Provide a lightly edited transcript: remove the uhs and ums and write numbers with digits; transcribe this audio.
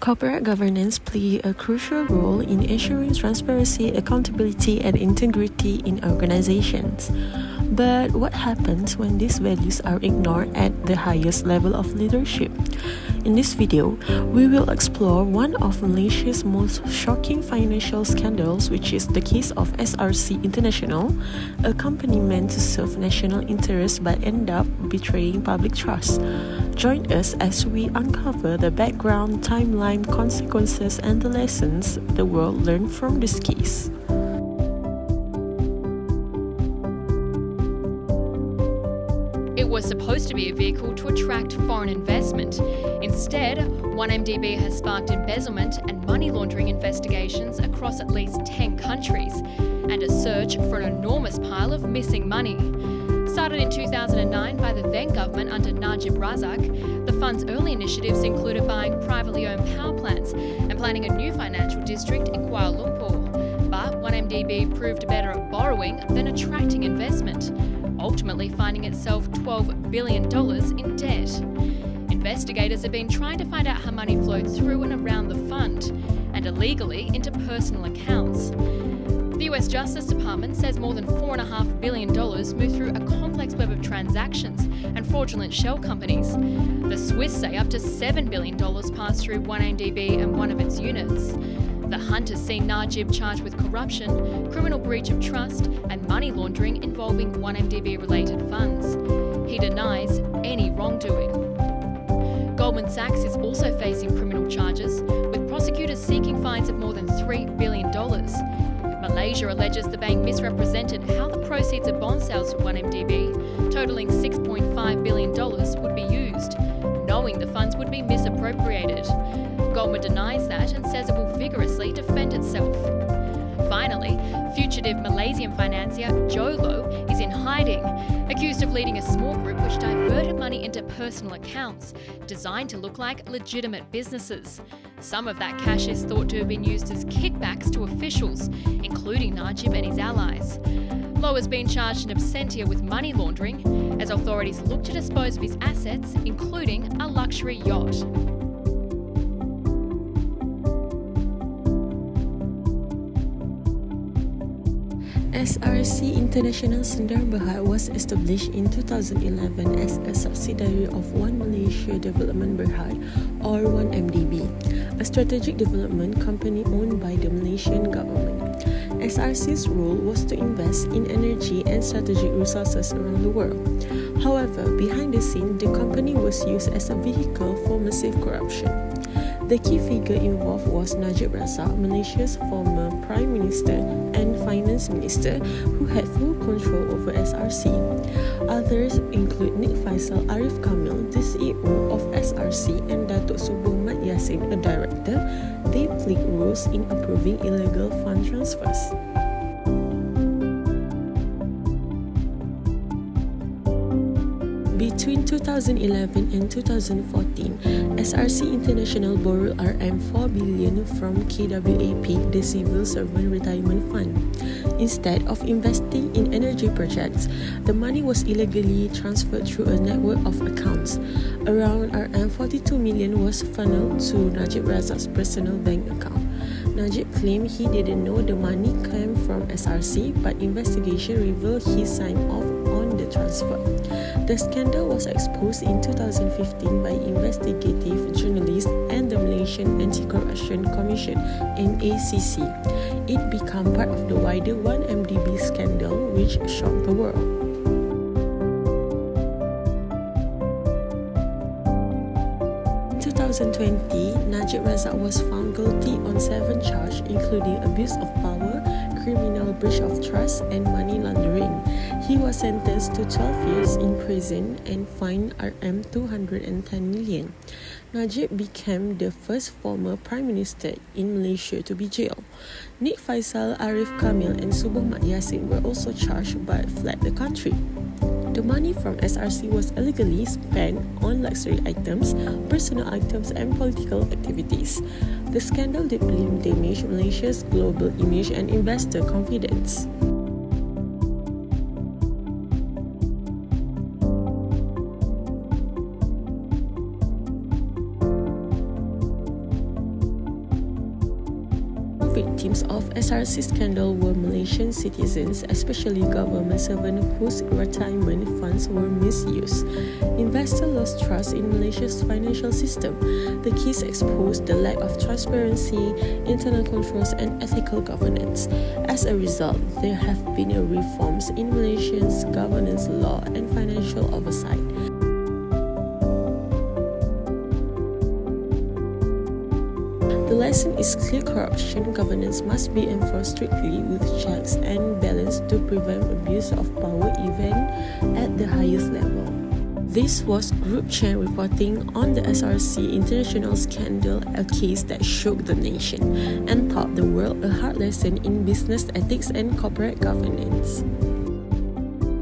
Corporate governance play a crucial role in ensuring transparency, accountability, and integrity in organizations. But what happens when these values are ignored at the highest level of leadership? In this video, we will explore one of Malaysia's most shocking financial scandals, which is the case of Src International, a company meant to serve national interests but end up betraying public trust. Join us as we uncover the background, timeline, consequences, and the lessons the world learned from this case. It was supposed to be a vehicle to attract foreign investment. Instead, 1MDB has sparked embezzlement and money laundering investigations across at least 10 countries, and a search for an enormous pile of missing money. Started in 2009 by the then government under Najib Razak, the fund's early initiatives included buying privately owned power plants and planning a new financial district in Kuala Lumpur. But 1MDB proved better at borrowing than attracting investment, ultimately finding itself $12 billion in debt. Investigators have been trying to find out how money flowed through and around the fund, and illegally into personal accounts. The US Justice Department says more than $4.5 billion moved through a complex web of transactions and fraudulent shell companies. The Swiss say up to $7 billion passed through 1MDB and one of its units. The hunt has seen Najib charged with corruption, criminal breach of trust, and money laundering involving 1MDB-related funds. He denies any wrongdoing. Goldman Sachs is also facing criminal charges, with prosecutors seeking fines of more than $3 billion. Malaysia alleges the bank misrepresented how the proceeds of bond sales for 1MDB, totaling $6.5 billion, would be used, knowing the funds would be misappropriated. Goldman denies that and says it will vigorously defend itself. Finally, fugitive Malaysian financier Joe Low is in hiding, accused of leading a small group which diverted money into personal accounts designed to look like legitimate businesses. Some of that cash is thought to have been used as kickbacks to officials, including Najib and his allies. Low has been charged in absentia with money laundering as authorities look to dispose of his assets, including a luxury yacht. Src International Sdn Bhd was established in 2011 as a subsidiary of One Malaysia Development Berhad, or 1MDB, a strategic development company owned by the Malaysian government. Src's role was to invest in energy and strategic resources around the world. However, behind the scenes, the company was used as a vehicle for massive corruption. The key figure involved was Najib Razak, Malaysia's former Prime Minister and Finance Minister, who had full control over Src. Others include Nik Faisal Arif Kamil, the CEO of Src, and Datuk Subur Mat Yassin, a director. They played roles in approving illegal fund transfers. Between 2011 and 2014, Src International borrowed RM4 billion from KWAP, the Civil Servant Retirement Fund. Instead of investing in energy projects, the money was illegally transferred through a network of accounts. Around RM42 million was funneled to Najib Razak's personal bank account. Najib claimed he didn't know the money came from Src, but investigation revealed he signed off on the transfer. The scandal was exposed in 2015 by investigative journalists and the Malaysian Anti-Corruption Commission (MACC). It became part of the wider 1MDB scandal, which shocked the world. In 2020, Najib Razak was found guilty on 7 charges, including abuse of power, criminal breach of trust, and money laundering. He was sentenced to 12 years in prison and fined RM210 million. Najib became the first former Prime Minister in Malaysia to be jailed. Nik Faisal Arif Kamil and Subur Mat Yassin were also charged but fled the country. The money from Src was illegally spent on luxury items, personal items, and political activities. The scandal deeply damaged Malaysia's global image and investor confidence. victims of SRC scandal were Malaysian citizens, especially government servants whose retirement funds were misused. Investors lost trust in Malaysia's financial system. The case exposed the lack of transparency, internal controls, and ethical governance. As a result, there have been reforms in Malaysia's governance law and financial oversight. The lesson is clear: corruption governance must be enforced strictly with checks and balances to prevent abuse of power even at the highest level. This was Group Chen reporting on the Src International scandal, a case that shook the nation and taught the world a hard lesson in business ethics and corporate governance.